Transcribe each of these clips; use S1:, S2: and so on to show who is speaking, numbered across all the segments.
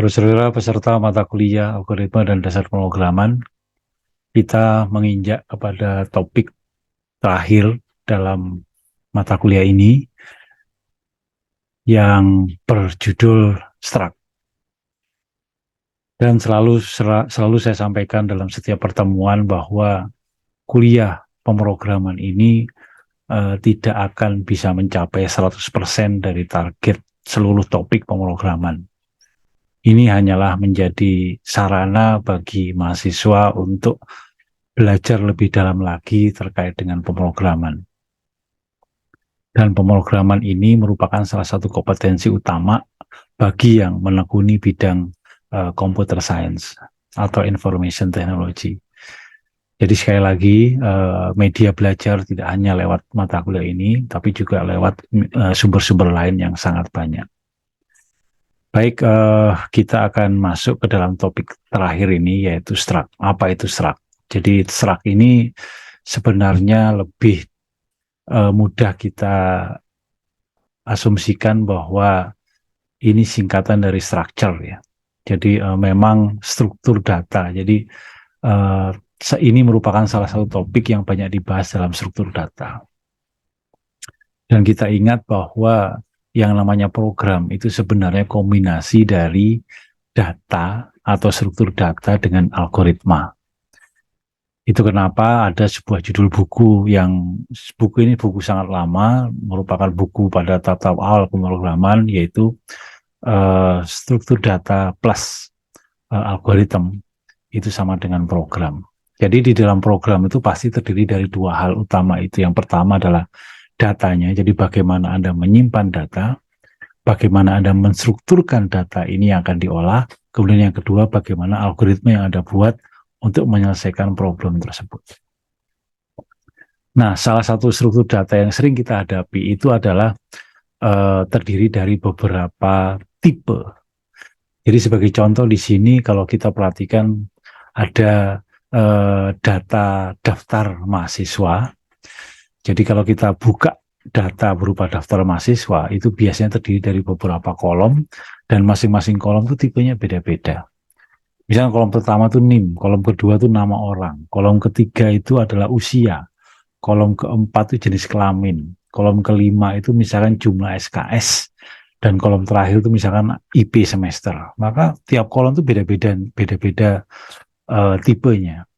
S1: Saudara-saudara peserta mata kuliah algoritma dan dasar pemrograman, kita menginjak kepada topik terakhir dalam mata kuliah ini yang berjudul struct. Dan selalu saya sampaikan dalam setiap pertemuan bahwa kuliah pemrograman ini tidak akan bisa mencapai 100% dari target seluruh topik pemrograman. Ini hanyalah menjadi sarana bagi mahasiswa untuk belajar lebih dalam lagi terkait dengan pemrograman. Dan pemrograman ini merupakan salah satu kompetensi utama bagi yang menekuni bidang computer science atau information technology. Jadi sekali lagi, media belajar tidak hanya lewat mata kuliah ini, tapi juga lewat sumber-sumber lain yang sangat banyak. Baik, kita akan masuk ke dalam topik terakhir ini, yaitu struct. Apa itu struct? Jadi struct ini sebenarnya lebih mudah kita asumsikan bahwa ini singkatan dari structure ya. Jadi memang struktur data. Jadi ini merupakan salah satu topik yang banyak dibahas dalam struktur data. Dan kita ingat bahwa yang namanya program itu sebenarnya kombinasi dari data atau struktur data dengan algoritma. Itu kenapa ada sebuah judul buku ini buku sangat lama, merupakan buku pada tahap awal pemrograman, yaitu struktur data plus algoritma itu sama dengan program. Jadi di dalam program itu pasti terdiri dari dua hal utama itu. Yang pertama adalah datanya, jadi bagaimana Anda menyimpan data, bagaimana Anda menstrukturkan data ini yang akan diolah, kemudian yang kedua bagaimana algoritma yang Anda buat untuk menyelesaikan problem tersebut. Nah, salah satu struktur data yang sering kita hadapi itu adalah terdiri dari beberapa tipe. Jadi sebagai contoh di sini kalau kita perhatikan ada data daftar mahasiswa. Jadi kalau kita buka data berupa daftar mahasiswa itu biasanya terdiri dari beberapa kolom dan masing-masing kolom itu tipenya beda-beda. Misalnya kolom pertama itu NIM, kolom kedua itu nama orang, kolom ketiga itu adalah usia, kolom keempat itu jenis kelamin, kolom kelima itu misalkan jumlah SKS, dan kolom terakhir itu misalkan IP semester. Maka tiap kolom itu beda-beda tipenya.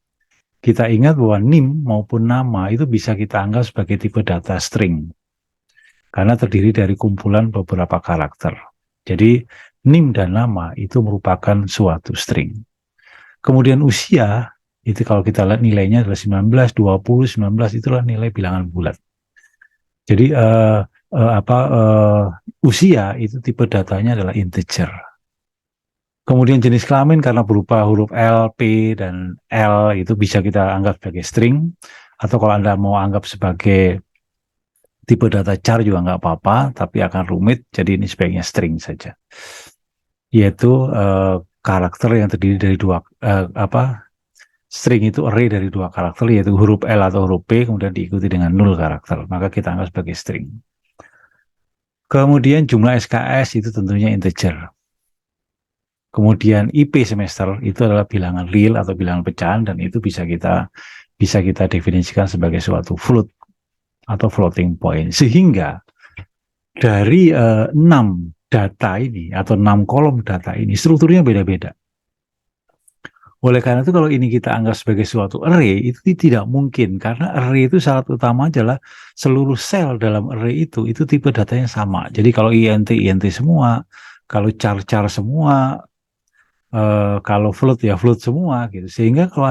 S1: Kita ingat bahwa NIM maupun nama itu bisa kita anggap sebagai tipe data string, karena terdiri dari kumpulan beberapa karakter. Jadi NIM dan nama itu merupakan suatu string. Kemudian usia, itu kalau kita lihat nilainya adalah 19, 20, 19, itulah nilai bilangan bulat. Jadi usia itu tipe datanya adalah integer. Kemudian jenis kelamin karena berupa huruf L, P, dan L itu bisa kita anggap sebagai string. Atau kalau Anda mau anggap sebagai tipe data char juga nggak apa-apa, tapi akan rumit, jadi ini sebaiknya string saja. Yaitu karakter yang terdiri dari string itu array dari dua karakter, yaitu huruf L atau huruf P, kemudian diikuti dengan 0 karakter, maka kita anggap sebagai string. Kemudian jumlah SKS itu tentunya integer. Kemudian IP semester itu adalah bilangan real atau bilangan pecahan, dan itu bisa kita definisikan sebagai suatu float atau floating point. Sehingga dari 6 data ini atau 6 kolom data ini strukturnya beda-beda. Oleh karena itu kalau ini kita anggap sebagai suatu array, itu tidak mungkin, karena array itu syarat utama adalah seluruh sel dalam array itu tipe datanya sama. Jadi kalau INT semua, kalau char semua, kalau float ya float semua gitu. Sehingga kalau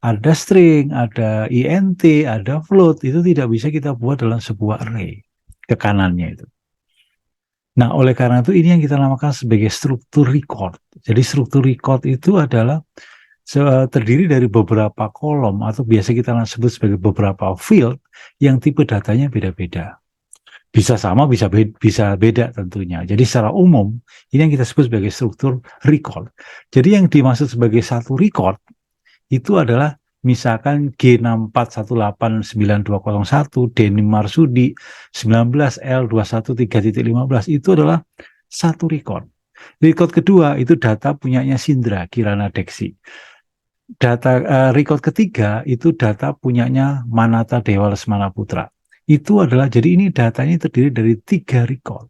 S1: ada string, ada INT, ada float, itu tidak bisa kita buat dalam sebuah array ke kanannya itu. Nah, oleh karena itu ini yang kita namakan sebagai struktur record. Jadi struktur record itu adalah terdiri dari beberapa kolom atau biasa kita sebut sebagai beberapa field yang tipe datanya beda-beda. Bisa sama, bisa beda tentunya. Jadi secara umum, ini yang kita sebut sebagai struktur record. Jadi yang dimaksud sebagai satu record, itu adalah misalkan G6418921, Denim Marsudi, 19L213.15, itu adalah satu record. Record kedua itu data punyanya Sindra Kirana Deksi. Record ketiga itu data punyanya Manata Dewa Lesmana Putra. Itu adalah, jadi ini datanya terdiri dari 3 record.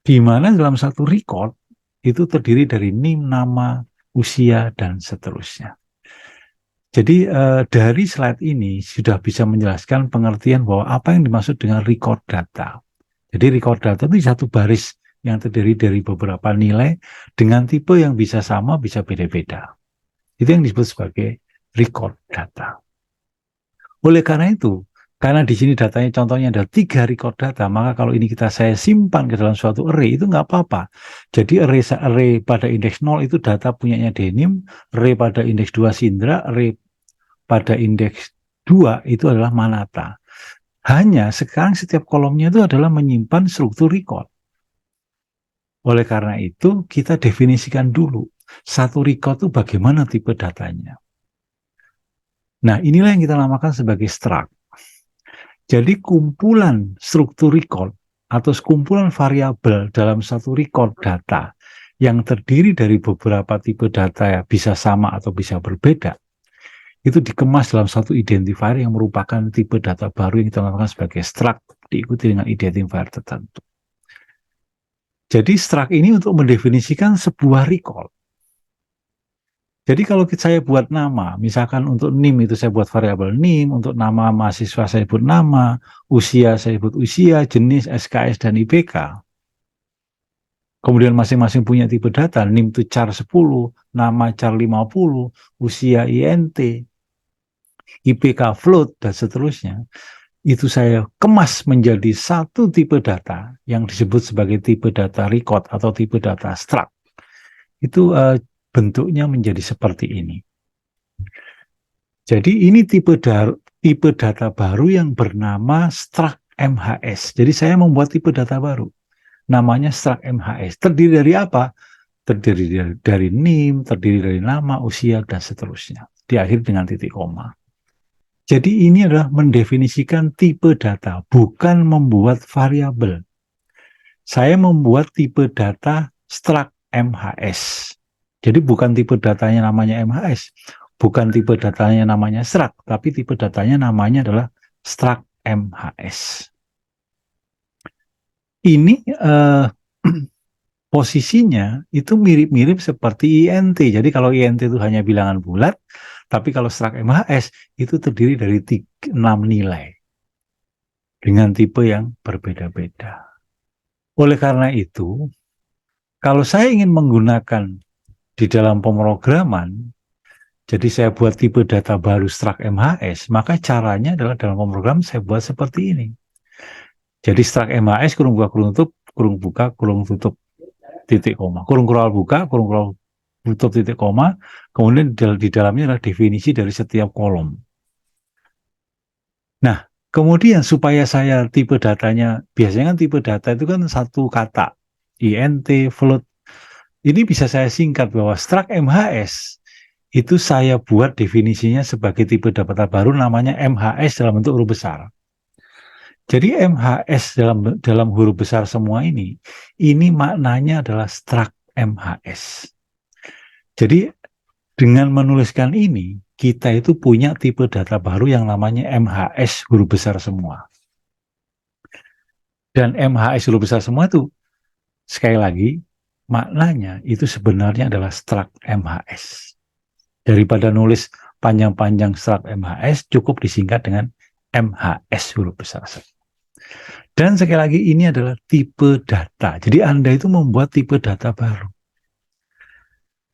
S1: Di mana dalam satu record itu terdiri dari NIM, nama, usia, dan seterusnya. Jadi dari slide ini sudah bisa menjelaskan pengertian bahwa apa yang dimaksud dengan record data. Jadi record data itu satu baris yang terdiri dari beberapa nilai dengan tipe yang bisa sama, bisa beda-beda. Itu yang disebut sebagai record data. Oleh karena itu, karena di sini datanya contohnya ada 3 record data, maka kalau ini saya simpan ke dalam suatu array, itu nggak apa-apa. Jadi array pada indeks 0 itu data punyanya Denim, array pada indeks 2 Sindra, array pada indeks 2 itu adalah Manata. Hanya sekarang setiap kolomnya itu adalah menyimpan struktur record. Oleh karena itu, kita definisikan dulu satu record itu bagaimana tipe datanya. Nah, inilah yang kita namakan sebagai struct. Jadi kumpulan struktur record atau kumpulan variabel dalam satu record data yang terdiri dari beberapa tipe data ya, bisa sama atau bisa berbeda, itu dikemas dalam satu identifier yang merupakan tipe data baru yang kita namakan sebagai struct, diikuti dengan identifier tertentu. Jadi struct ini untuk mendefinisikan sebuah record. Jadi kalau saya buat nama, misalkan untuk NIM itu saya buat variabel NIM, untuk nama mahasiswa saya buat nama, usia saya buat usia, jenis SKS dan IPK. Kemudian masing-masing punya tipe data, NIM itu char 10, nama char 50, usia INT, IPK float, dan seterusnya. Itu saya kemas menjadi satu tipe data yang disebut sebagai tipe data record atau tipe data struct. Itu bentuknya menjadi seperti ini. Jadi ini tipe data baru yang bernama struct MHS. Jadi saya membuat tipe data baru. Namanya struct MHS. Terdiri dari apa? Terdiri dari NIM, terdiri dari nama, usia, dan seterusnya. Diakhiri dengan titik koma. Jadi ini adalah mendefinisikan tipe data, bukan membuat variabel. Saya membuat tipe data struct MHS. Jadi bukan tipe datanya namanya MHS, bukan tipe datanya namanya struct, tapi tipe datanya namanya adalah struct MHS. Ini posisinya itu mirip-mirip seperti INT. Jadi kalau INT itu hanya bilangan bulat, tapi kalau struct MHS itu terdiri dari 6 nilai dengan tipe yang berbeda-beda. Oleh karena itu, kalau saya ingin menggunakan di dalam pemrograman, jadi saya buat tipe data baru struct MHS, maka caranya adalah dalam pemrograman saya buat seperti ini. Jadi struct MHS kurung buka, kurung tutup, titik koma. Kurung kural buka, kurung kural tutup, titik koma. Kemudian di dalamnya adalah definisi dari setiap kolom. Nah, kemudian supaya saya tipe datanya, biasanya kan tipe data itu kan satu kata, INT, float. Ini bisa saya singkat bahwa struct MHS itu saya buat definisinya sebagai tipe data baru namanya MHS dalam bentuk huruf besar. Jadi MHS dalam huruf besar semua ini maknanya adalah struct MHS. Jadi dengan menuliskan ini, kita itu punya tipe data baru yang namanya MHS huruf besar semua. Dan MHS huruf besar semua itu, sekali lagi, maknanya itu sebenarnya adalah struct MHS. Daripada nulis panjang-panjang struct MHS, cukup disingkat dengan MHS huruf besar. Dan sekali lagi, ini adalah tipe data. Jadi Anda itu membuat tipe data baru.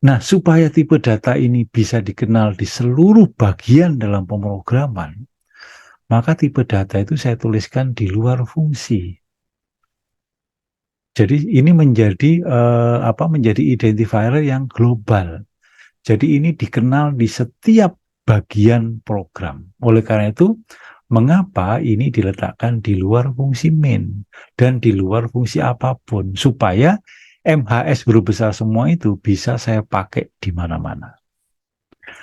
S1: Nah, supaya tipe data ini bisa dikenal di seluruh bagian dalam pemrograman, maka tipe data itu saya tuliskan di luar fungsi. Jadi ini menjadi menjadi identifier yang global. Jadi ini dikenal di setiap bagian program. Oleh karena itu, mengapa ini diletakkan di luar fungsi main dan di luar fungsi apapun, supaya MHS huruf besar semua itu bisa saya pakai di mana-mana.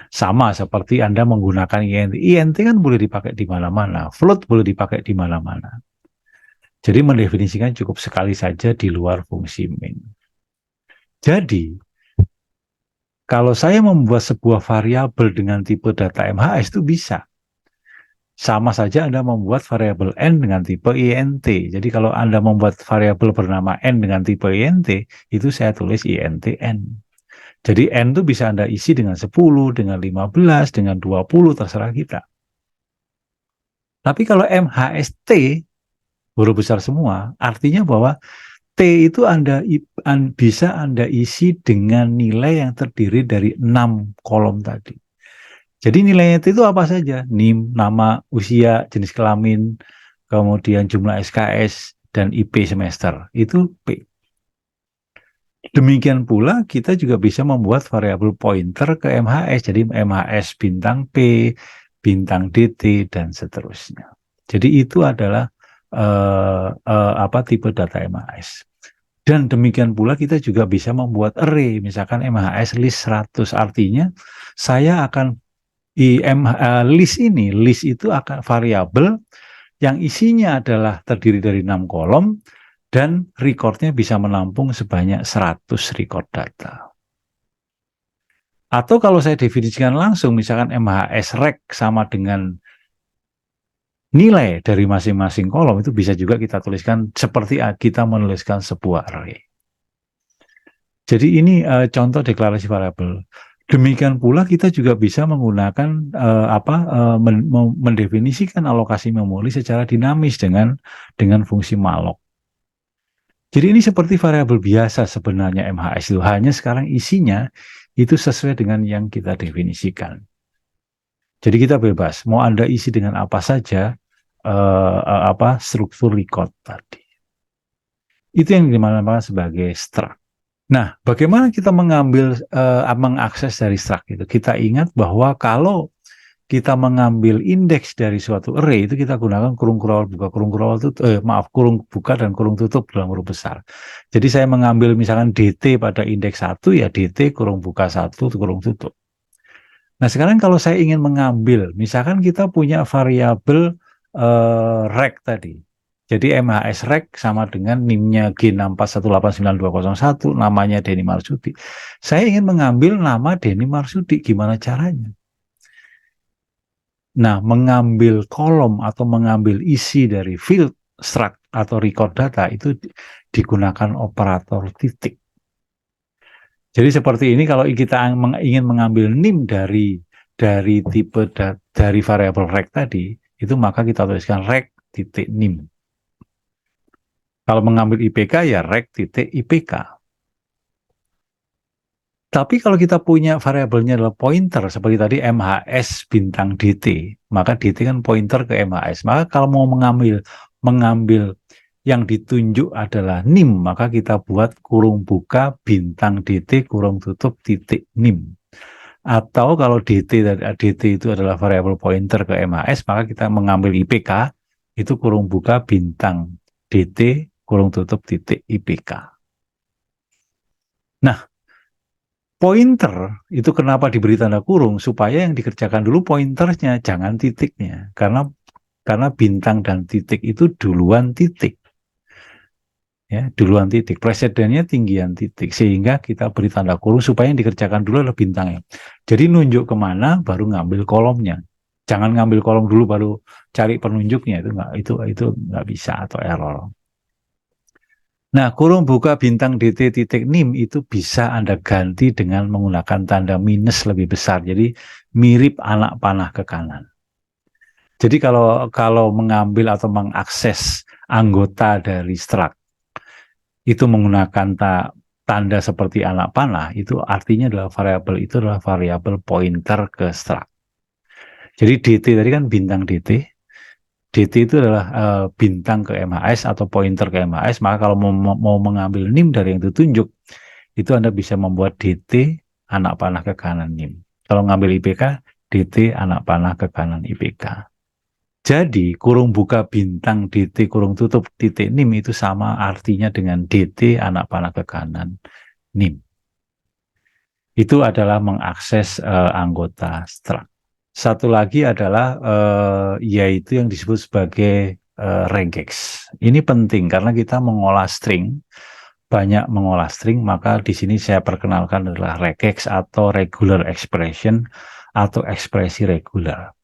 S1: Sama seperti Anda menggunakan INT. INT kan boleh dipakai di mana-mana, float boleh dipakai di mana-mana. Jadi mendefinisikan cukup sekali saja di luar fungsi main. Jadi, kalau saya membuat sebuah variabel dengan tipe data MHS itu bisa. Sama saja Anda membuat variabel N dengan tipe INT. Jadi kalau Anda membuat variabel bernama N dengan tipe INT, itu saya tulis INT N. Jadi N itu bisa Anda isi dengan 10, dengan 15, dengan 20, terserah kita. Tapi kalau MHST, huruf besar semua, artinya bahwa T itu bisa Anda isi dengan nilai yang terdiri dari 6 kolom tadi. Jadi nilainya itu apa saja? NIM, nama, usia, jenis kelamin, kemudian jumlah SKS, dan IP semester. Itu P. Demikian pula kita juga bisa membuat variabel pointer ke MHS. Jadi MHS bintang P, bintang DT, dan seterusnya. Jadi itu adalah tipe data MHS. Dan demikian pula kita juga bisa membuat array, misalkan MHS list 100. Artinya saya akan list itu akan variabel yang isinya adalah terdiri dari 6 kolom dan recordnya bisa menampung sebanyak 100 record data. Atau kalau saya definisikan langsung, misalkan MHS rec sama dengan nilai dari masing-masing kolom, itu bisa juga kita tuliskan seperti kita menuliskan sebuah array. Jadi ini contoh deklarasi variabel. Demikian pula kita juga bisa menggunakan mendefinisikan alokasi memori secara dinamis dengan fungsi malloc. Jadi ini seperti variabel biasa sebenarnya MHS itu, hanya sekarang isinya itu sesuai dengan yang kita definisikan. Jadi kita bebas, mau Anda isi dengan apa saja struktur record tadi. Itu yang dinamakan sebagai struct. Nah, bagaimana kita mengakses dari struct itu? Kita ingat bahwa kalau kita mengambil indeks dari suatu array itu kita gunakan kurung kurung buka, kurung buka dan kurung tutup dalam huruf besar. Jadi saya mengambil misalkan DT pada indeks 1 ya DT kurung buka 1 kurung tutup. Nah, sekarang kalau saya ingin mengambil, misalkan kita punya variabel rec tadi. Jadi MHS rec sama dengan NIM-nya G6418921, namanya Denny Marsudi. Saya ingin mengambil nama Denny Marsudi, gimana caranya? Nah, mengambil kolom atau mengambil isi dari field struct atau record data itu digunakan operator titik. Jadi seperti ini kalau kita ingin mengambil NIM dari tipe dari variabel rec tadi, itu maka kita tuliskan rec titik NIM. Kalau mengambil IPK ya rec titik IPK. Tapi kalau kita punya variabelnya adalah pointer seperti tadi MHS bintang DT, maka DT kan pointer ke MHS. Maka kalau mau mengambil yang ditunjuk adalah NIM, maka kita buat kurung buka bintang DT kurung tutup titik NIM. Atau kalau DT itu adalah variabel pointer ke MHS, maka kita mengambil IPK itu kurung buka bintang DT kurung tutup titik IPK. Nah, pointer itu kenapa diberi tanda kurung? Supaya yang dikerjakan dulu pointernya, jangan titiknya. Karena bintang dan titik itu duluan titik. Ya, duluan titik. Presidennya tinggian titik. Sehingga kita beri tanda kurung supaya yang dikerjakan dulu adalah bintangnya. Jadi nunjuk kemana baru ngambil kolomnya. Jangan ngambil kolom dulu baru cari penunjuknya. Itu nggak bisa atau error. Nah, kurung buka bintang DT titik NIM itu bisa Anda ganti dengan menggunakan tanda minus lebih besar. Jadi mirip anak panah ke kanan. Jadi kalau mengambil atau mengakses anggota dari struct itu menggunakan tanda seperti anak panah, itu artinya adalah variabel pointer ke struct. Jadi DT tadi kan bintang DT. DT itu adalah bintang ke MHS atau pointer ke MHS, maka kalau mau mengambil NIM dari yang ditunjuk, itu Anda bisa membuat DT anak panah ke kanan NIM. Kalau ngambil IPK, DT anak panah ke kanan IPK. Jadi kurung buka bintang DT kurung tutup titik NIM itu sama artinya dengan DT anak panah ke kanan NIM. Itu adalah mengakses anggota struct. Satu lagi adalah yaitu yang disebut sebagai regex. Ini penting karena kita mengolah string banyak mengolah string, maka di sini saya perkenalkan adalah regex atau regular expression atau ekspresi regular.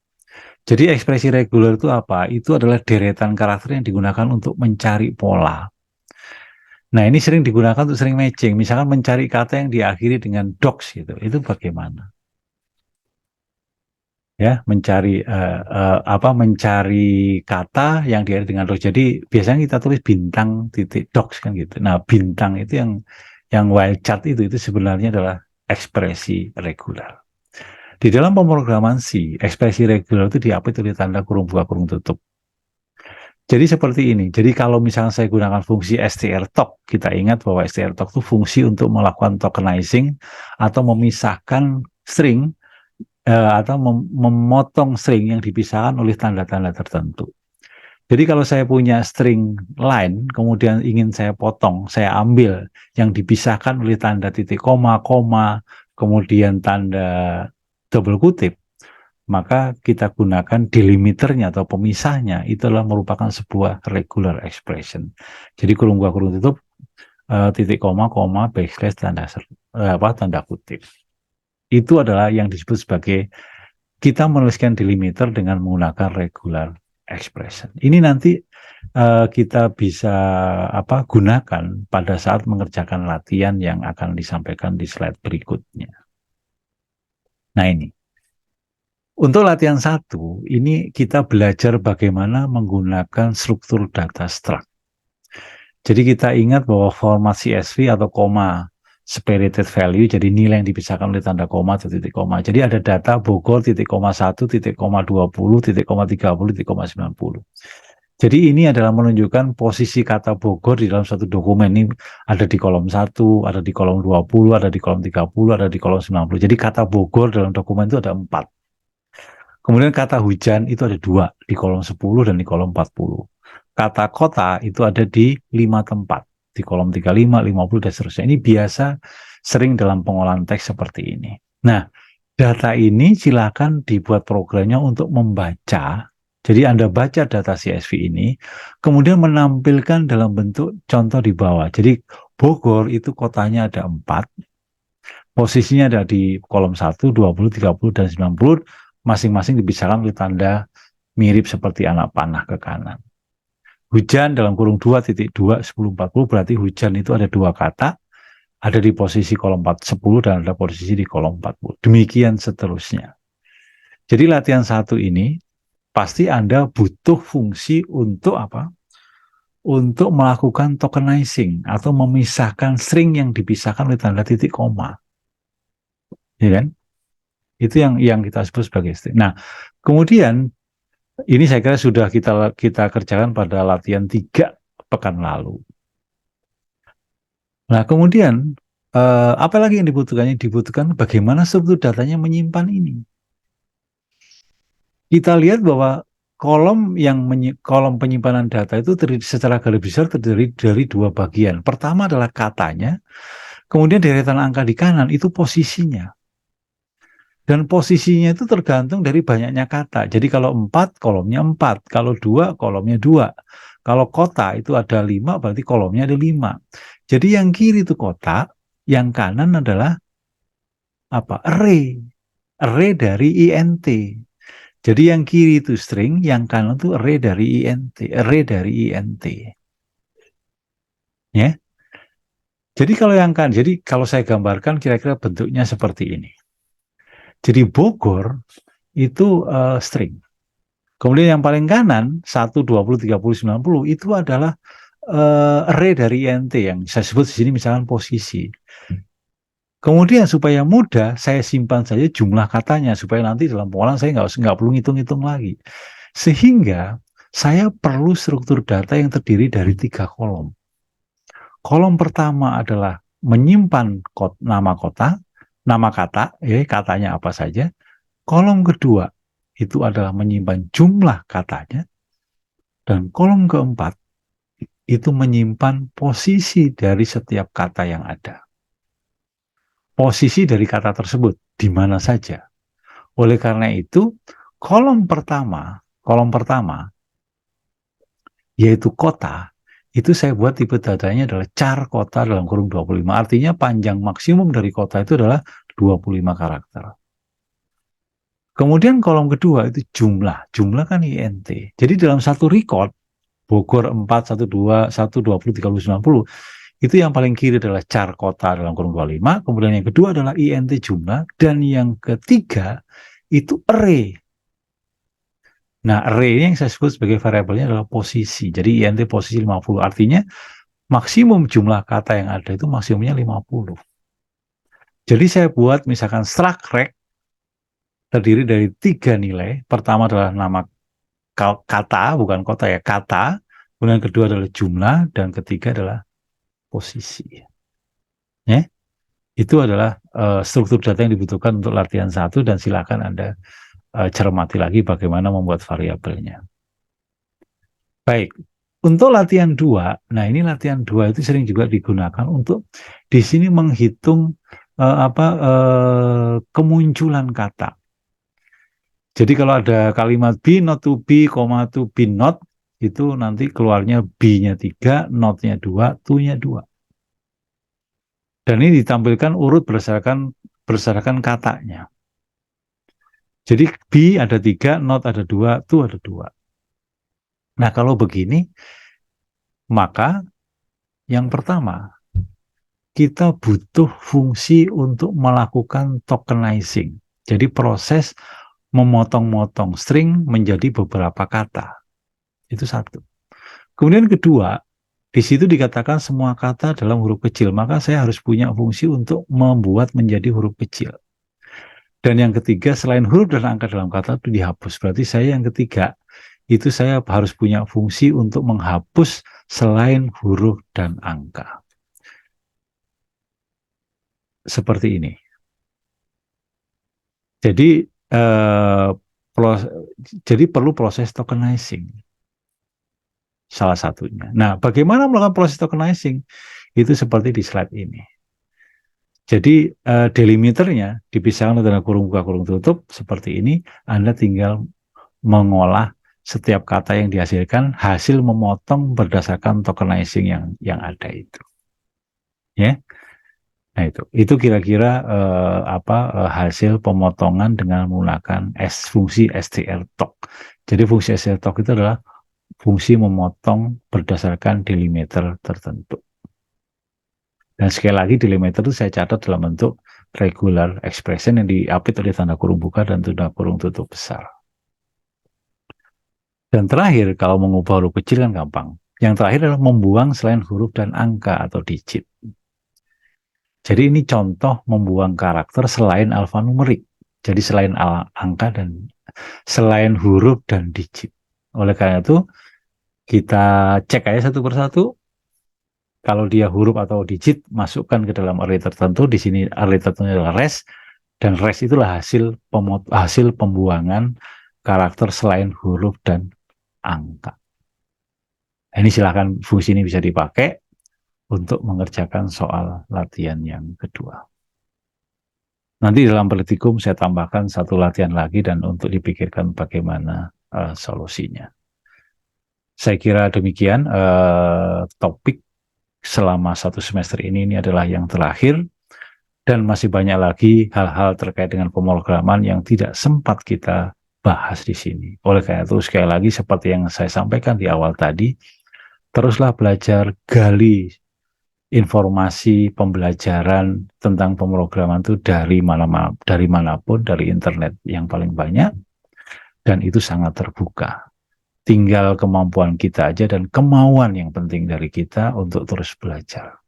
S1: Jadi ekspresi regular itu apa? Itu adalah deretan karakter yang digunakan untuk mencari pola. Nah, ini sering digunakan untuk sering matching. Misalkan mencari kata yang diakhiri dengan docs gitu. Itu bagaimana? Ya, mencari kata yang diakhiri dengan docs. Jadi biasanya kita tulis bintang titik docs kan gitu. Nah, bintang itu yang wildcard itu sebenarnya adalah ekspresi regular. Di dalam pemrograman C, ekspresi regular itu diapit oleh tanda kurung buka kurung tutup. Jadi seperti ini. Jadi kalau misalnya saya gunakan fungsi strtalk, kita ingat bahwa strtalk itu fungsi untuk melakukan tokenizing atau memisahkan string atau memotong string yang dipisahkan oleh tanda-tanda tertentu. Jadi kalau saya punya string line, kemudian ingin saya potong, saya ambil yang dipisahkan oleh tanda titik koma, kemudian tanda double kutip, maka kita gunakan delimiternya atau pemisahnya, itulah merupakan sebuah regular expression. Jadi kurung buka kurung tutup, titik koma, backslash, tanda kutip. Itu adalah yang disebut sebagai kita menuliskan delimiter dengan menggunakan regular expression. Ini nanti kita bisa gunakan pada saat mengerjakan latihan yang akan disampaikan di slide berikutnya. Nah ini. Untuk latihan 1, ini kita belajar bagaimana menggunakan struktur data struct. Jadi kita ingat bahwa format CSV atau koma separated value, jadi nilai yang dipisahkan oleh tanda koma atau titik koma. Jadi ada data Bogor, titik koma 1, titik koma 20, titik koma 30, titik koma 90. Jadi ini adalah menunjukkan posisi kata Bogor di dalam satu dokumen. Ini ada di kolom 1, ada di kolom 20, ada di kolom 30, ada di kolom 90. Jadi kata Bogor dalam dokumen itu ada 4. Kemudian kata hujan itu ada 2 di kolom 10 dan di kolom 40. Kata kota itu ada di 5 tempat, di kolom 35, 50, dan seterusnya. Ini biasa sering dalam pengolahan teks seperti ini. Nah, data ini silakan dibuat programnya untuk membaca. Jadi Anda baca data CSV ini, kemudian menampilkan dalam bentuk contoh di bawah. Jadi Bogor itu kotanya ada 4, posisinya ada di kolom 1, 20, 30, dan 90, masing-masing dipisahkan oleh tanda mirip seperti anak panah ke kanan. Hujan dalam kurung 2.2, 1040, berarti hujan itu ada 2 kata, ada di posisi kolom 410 dan ada posisi di kolom 40. Demikian seterusnya. Jadi latihan 1 ini, pasti Anda butuh fungsi untuk apa? Untuk melakukan tokenizing atau memisahkan string yang dipisahkan oleh tanda titik koma. Ya kan? Itu yang kita sebut sebagai string. Nah, kemudian ini saya kira sudah kita kerjakan pada latihan 3 pekan lalu. Nah, kemudian apa lagi yang dibutuhkan? Dibutuhkan bagaimana struktur datanya menyimpan ini. Kita lihat bahwa kolom penyimpanan data itu secara garis besar terdiri dari 2 bagian. Pertama adalah katanya, kemudian deretan angka di kanan itu posisinya. Dan posisinya itu tergantung dari banyaknya kata. Jadi kalau 4, kolomnya 4. Kalau 2, kolomnya 2. Kalau kota itu ada 5, berarti kolomnya ada 5. Jadi yang kiri itu kota, yang kanan adalah array. Array dari INT. Jadi yang kiri itu string, yang kanan itu array dari INT. Array dari INT. Ya. Jadi kalau saya gambarkan kira-kira bentuknya seperti ini. Jadi Bogor itu string. Kemudian yang paling kanan 1, 20, 30, 90 itu adalah array dari INT yang saya sebut di sini misalkan posisi. Kemudian supaya mudah saya simpan saja jumlah katanya supaya nanti dalam pengolahan saya nggak perlu ngitung-ngitung lagi. Sehingga saya perlu struktur data yang terdiri dari 3 kolom. Kolom pertama adalah menyimpan nama kota, nama kata, katanya apa saja. Kolom kedua itu adalah menyimpan jumlah katanya. Dan kolom keempat itu menyimpan posisi dari setiap kata yang ada. Posisi dari kata tersebut, di mana saja. Oleh karena itu, kolom pertama, yaitu kota, itu saya buat tipe datanya adalah char kota dalam kurung 25. Artinya panjang maksimum dari kota itu adalah 25 karakter. Kemudian kolom kedua itu jumlah. Jumlah kan INT. Jadi dalam satu record, Bogor 4, 12, 1, 20, 30, 90, itu yang paling kiri adalah char kota dalam kurung 25. Kemudian yang kedua adalah INT jumlah. Dan yang ketiga itu array. Nah, array ini yang saya sebut sebagai variabelnya adalah posisi. Jadi INT posisi 50. Artinya maksimum jumlah kata yang ada itu maksimumnya 50. Jadi saya buat misalkan struct rect terdiri dari 3 nilai. Pertama adalah nama kata, bukan kota ya, kata. Kemudian kedua adalah jumlah, dan ketiga adalah posisi. Ya, itu adalah struktur data yang dibutuhkan untuk latihan 1, dan silakan Anda cermati lagi bagaimana membuat variabelnya. Baik, untuk latihan 2, nah ini latihan 2 itu sering juga digunakan untuk di sini menghitung kemunculan kata. Jadi kalau ada kalimat be not to be, to be not, itu nanti keluarnya be-nya 3, not-nya 2, to-nya 2. Dan ini ditampilkan urut berdasarkan katanya. Jadi be ada 3, not ada 2, to ada 2. Nah kalau begini, maka yang pertama, kita butuh fungsi untuk melakukan tokenizing. Jadi proses memotong-motong string menjadi beberapa kata. Itu satu. Kemudian kedua, di situ dikatakan semua kata dalam huruf kecil, maka saya harus punya fungsi untuk membuat menjadi huruf kecil. Dan yang ketiga, selain huruf dan angka dalam kata itu dihapus. Berarti saya yang ketiga, itu saya harus punya fungsi untuk menghapus selain huruf dan angka. Seperti ini. Jadi, jadi perlu proses tokenizing. Salah satunya. Nah, bagaimana melakukan proses tokenizing? Itu seperti di slide ini. Jadi delimiternya dipisahkan antara kurung buka kurung tutup seperti ini. Anda tinggal mengolah setiap kata yang dihasilkan, hasil memotong berdasarkan tokenizing yang ada itu. Ya. Nah, itu kira-kira hasil pemotongan dengan menggunakan fungsi strtok. Jadi fungsi strtok itu adalah fungsi memotong berdasarkan delimiter tertentu. Dan sekali lagi delimiter itu saya catat dalam bentuk regular expression yang diapit oleh tanda kurung buka dan tanda kurung tutup besar. Dan terakhir, kalau mengubah huruf kecil kan gampang. Yang terakhir adalah membuang selain huruf dan angka atau digit. Jadi ini contoh membuang karakter selain alfanumerik. Jadi selain angka dan selain huruf dan digit. Oleh karena itu, kita cek aja satu persatu. Kalau dia huruf atau digit, masukkan ke dalam array tertentu. Di sini array tertentu adalah res, dan res itulah hasil pembuangan karakter selain huruf dan angka. Ini silakan fungsi ini bisa dipakai untuk mengerjakan soal latihan yang kedua. Nanti dalam praktikum saya tambahkan satu latihan lagi dan untuk dipikirkan bagaimana solusinya. Saya kira demikian topik selama satu semester ini adalah yang terakhir, dan masih banyak lagi hal-hal terkait dengan pemrograman yang tidak sempat kita bahas di sini. Oleh karena itu, sekali lagi seperti yang saya sampaikan di awal tadi, teruslah belajar, gali informasi pembelajaran tentang pemrograman itu dari manapun, dari internet yang paling banyak, dan itu sangat terbuka. Tinggal kemampuan kita aja dan kemauan yang penting dari kita untuk terus belajar.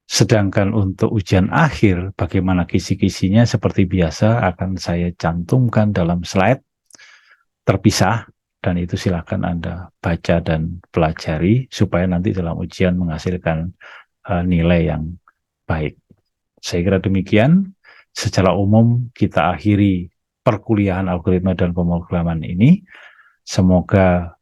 S1: Sedangkan untuk ujian akhir, bagaimana kisi-kisinya seperti biasa akan saya cantumkan dalam slide terpisah, dan itu silakan Anda baca dan pelajari supaya nanti dalam ujian menghasilkan nilai yang baik. Saya kira demikian. Secara umum kita akhiri perkuliahan algoritma dan pemrograman ini. Semoga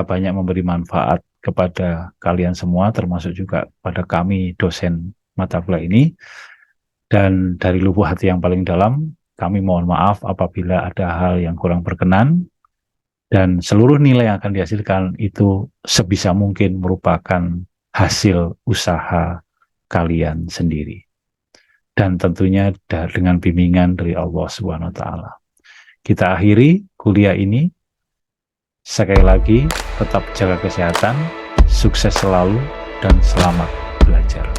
S1: banyak memberi manfaat kepada kalian semua, termasuk juga pada kami dosen mata kuliah ini. Dan dari lubuk hati yang paling dalam, kami mohon maaf apabila ada hal yang kurang berkenan. Dan seluruh nilai yang akan dihasilkan itu sebisa mungkin merupakan hasil usaha kalian sendiri. Dan tentunya dengan bimbingan dari Allah Subhanahu wa taala. Kita akhiri kuliah ini. Sekali lagi, tetap jaga kesehatan, sukses selalu, dan selamat belajar.